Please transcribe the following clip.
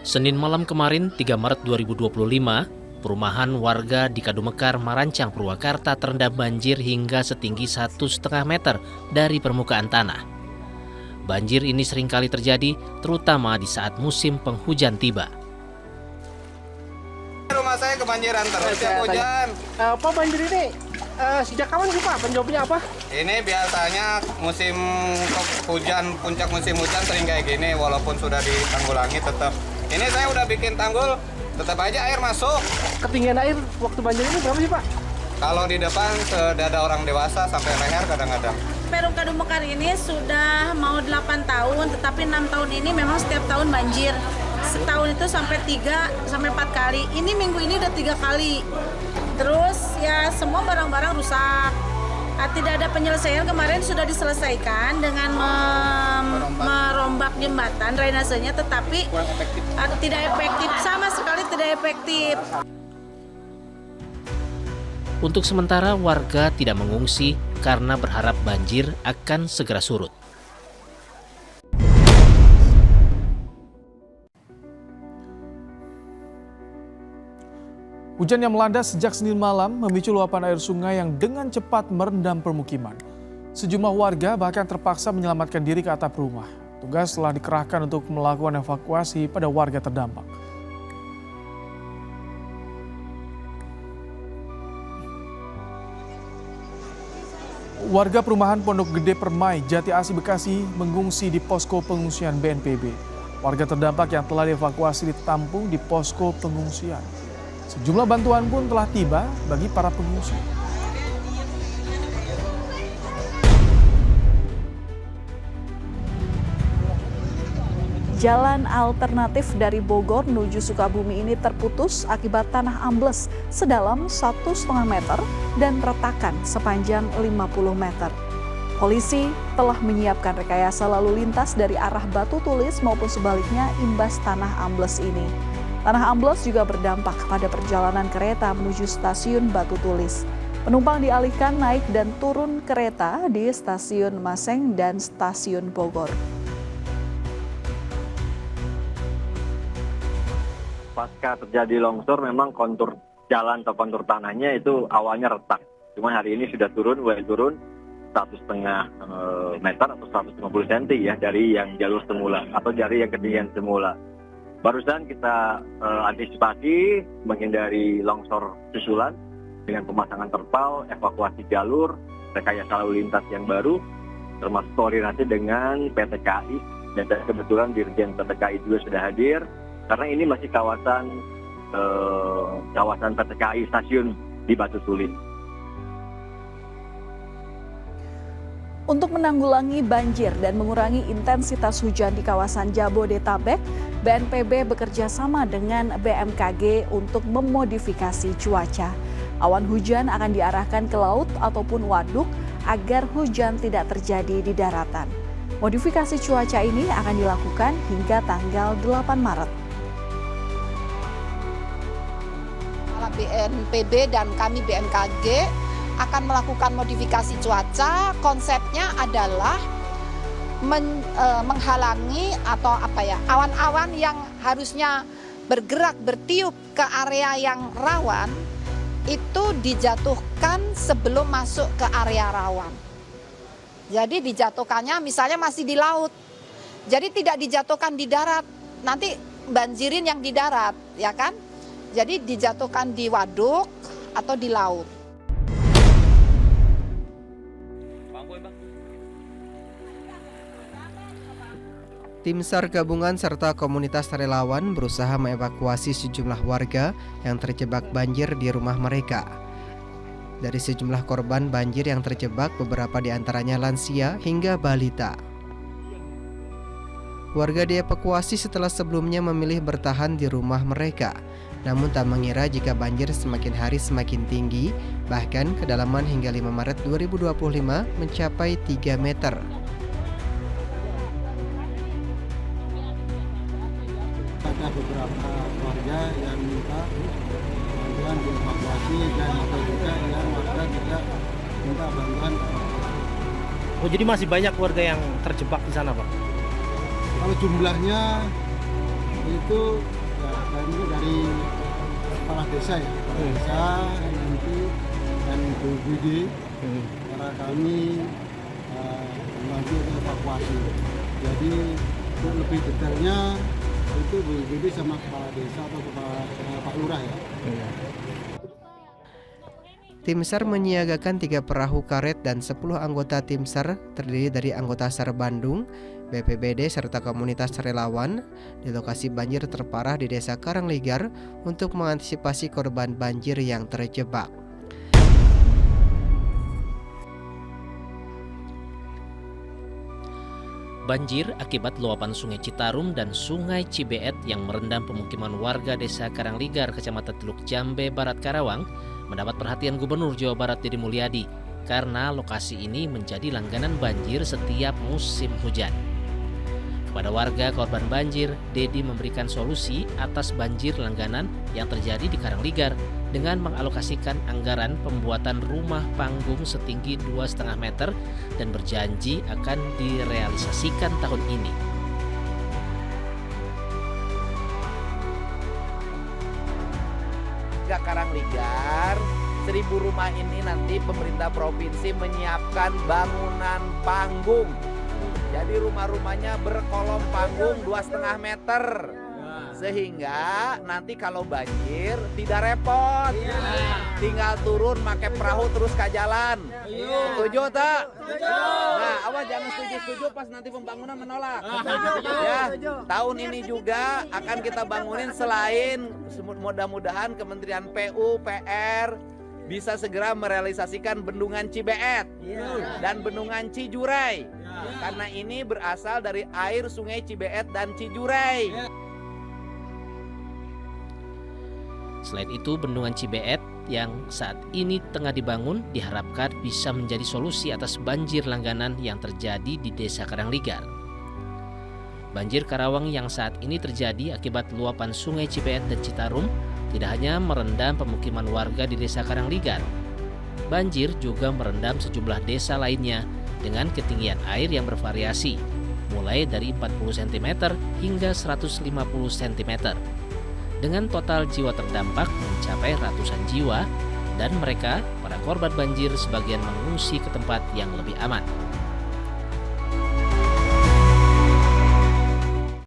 Senin malam kemarin, 3 Maret 2025, perumahan warga di Kadumekar, Marancang, Purwakarta terendam banjir hingga setinggi 1,5 meter dari permukaan tanah. Banjir ini seringkali terjadi, terutama di saat musim penghujan tiba. Rumah saya kebanjiran terus ya hujan. Pak, banjir ini sejak kapan sih Pak? Penyebabnya apa? Ini biasanya musim hujan, puncak musim hujan sering kayak gini. Walaupun sudah ditanggulangi tetap. Ini saya udah bikin tanggul, tetap aja air masuk. Ketinggian air waktu banjir ini berapa sih Pak? Kalau di depan sedada orang dewasa sampai leher kadang-kadang. Perum Kadumekar ini sudah mau 8 tahun, tetapi 6 tahun ini memang setiap tahun banjir. Setahun itu sampai 3-4 kali. Ini minggu ini udah 3 kali. Terus ya semua barang-barang rusak. Tidak ada penyelesaian. Kemarin sudah diselesaikan dengan merombak jembatan drainasenya, tetapi tidak efektif, sama sekali tidak efektif. Untuk sementara warga tidak mengungsi karena berharap banjir akan segera surut. Hujan yang melanda sejak Senin malam memicu luapan air sungai yang dengan cepat merendam permukiman. Sejumlah warga bahkan terpaksa menyelamatkan diri ke atap rumah. Tugas telah dikerahkan untuk melakukan evakuasi pada warga terdampak. Warga perumahan Pondok Gede Permai, Jati Asih, Bekasi mengungsi di posko pengungsian BNPB. Warga terdampak yang telah dievakuasi ditampung di posko pengungsian. Sejumlah bantuan pun telah tiba bagi para pengungsi. Jalan alternatif dari Bogor menuju Sukabumi ini terputus akibat tanah ambles sedalam 1,5 meter dan retakan sepanjang 50 meter. Polisi telah menyiapkan rekayasa lalu lintas dari arah Batu Tulis maupun sebaliknya imbas tanah ambles ini. Tanah ambles juga berdampak pada perjalanan kereta menuju stasiun Batu Tulis. Penumpang dialihkan naik dan turun kereta di stasiun Maseng dan stasiun Bogor. Pasca terjadi longsor memang kontur jalan atau kontur tanahnya itu awalnya retak. Cuma hari ini sudah turun 1,5 meter atau 150 cm ya dari yang jalur semula atau dari yang ketinggian semula. Barusan kita antisipasi menghindari longsor susulan dengan pemasangan terpal, evakuasi jalur, rekayasa lalu lintas yang baru, termasuk koordinasi dengan PT KAI dan kebetulan Dirjen PT KAI juga sudah hadir karena ini masih kawasan PT KAI stasiun di Batu Tulis. Untuk menanggulangi banjir dan mengurangi intensitas hujan di kawasan Jabodetabek, BNPB bekerja sama dengan BMKG untuk memodifikasi cuaca. Awan hujan akan diarahkan ke laut ataupun waduk agar hujan tidak terjadi di daratan. Modifikasi cuaca ini akan dilakukan hingga tanggal 8 Maret. BNPB dan kami BMKG akan melakukan modifikasi cuaca. Konsepnya adalah menghalangi atau awan-awan yang harusnya bergerak bertiup ke area yang rawan itu dijatuhkan sebelum masuk ke area rawan. Jadi dijatuhkannya misalnya masih di laut. Jadi tidak dijatuhkan di darat. Nanti banjirin yang di darat, ya kan? Jadi dijatuhkan di waduk atau di laut. Tim SAR gabungan serta komunitas relawan berusaha mengevakuasi sejumlah warga yang terjebak banjir di rumah mereka. Dari sejumlah korban banjir yang terjebak, beberapa di antaranya lansia hingga balita. Warga dievakuasi setelah sebelumnya memilih bertahan di rumah mereka. Namun tak mengira jika banjir semakin hari semakin tinggi, bahkan kedalaman hingga 5 Maret 2025 mencapai 3 meter. Ada beberapa warga yang minta bantuan dievakuasi dan ada juga yang warga juga minta bantuan. Oh, jadi masih banyak warga yang terjebak di sana, Pak? Kalau jumlahnya itu Ya, dan ini dari kepala desa ya, kepala desa, nanti dan BPBD, karena kami membantu evakuasi. Jadi untuk lebih detailnya itu BPBD sama kepala desa atau kepala Pak Lurah ya. Tim SAR menyiagakan 3 perahu karet dan 10 anggota tim SAR terdiri dari anggota SAR Bandung, BPBD serta komunitas relawan di lokasi banjir terparah di Desa Karangligar untuk mengantisipasi korban banjir yang terjebak. Banjir akibat luapan Sungai Citarum dan Sungai Cibeet yang merendam pemukiman warga Desa Karangligar, Kecamatan Teluk Jambe, Barat Karawang, mendapat perhatian Gubernur Jawa Barat Deddy Mulyadi karena lokasi ini menjadi langganan banjir setiap musim hujan. Kepada warga korban banjir, Deddy memberikan solusi atas banjir langganan yang terjadi di Karangligar dengan mengalokasikan anggaran pembuatan rumah panggung setinggi 2,5 meter dan berjanji akan direalisasikan tahun ini. Karangligar, 1000 rumah ini nanti pemerintah provinsi menyiapkan bangunan panggung. Jadi rumah-rumahnya berkolom panggung 2,5 meter. Sehingga nanti kalau banjir tidak repot. Tinggal turun pakai perahu terus ke jalan. Setuju tak? Nah, awas jangan setuju-setuju pas nanti pembangunan menolak. Ya, tahun ini juga akan kita bangunin selain mudah-mudahan Kementerian PU, PR bisa segera merealisasikan bendungan Cibeet dan bendungan Cijurai. Karena ini berasal dari air Sungai Cibeet dan Cijurai. Selain itu, bendungan Cibeet yang saat ini tengah dibangun diharapkan bisa menjadi solusi atas banjir langganan yang terjadi di Desa Karangligar. Banjir Karawang yang saat ini terjadi akibat luapan Sungai Cibeet dan Citarum tidak hanya merendam pemukiman warga di Desa Karangligar. Banjir juga merendam sejumlah desa lainnya dengan ketinggian air yang bervariasi, mulai dari 40 cm hingga 150 cm. Dengan total jiwa terdampak mencapai ratusan jiwa dan mereka, para korban banjir, sebagian mengungsi ke tempat yang lebih aman.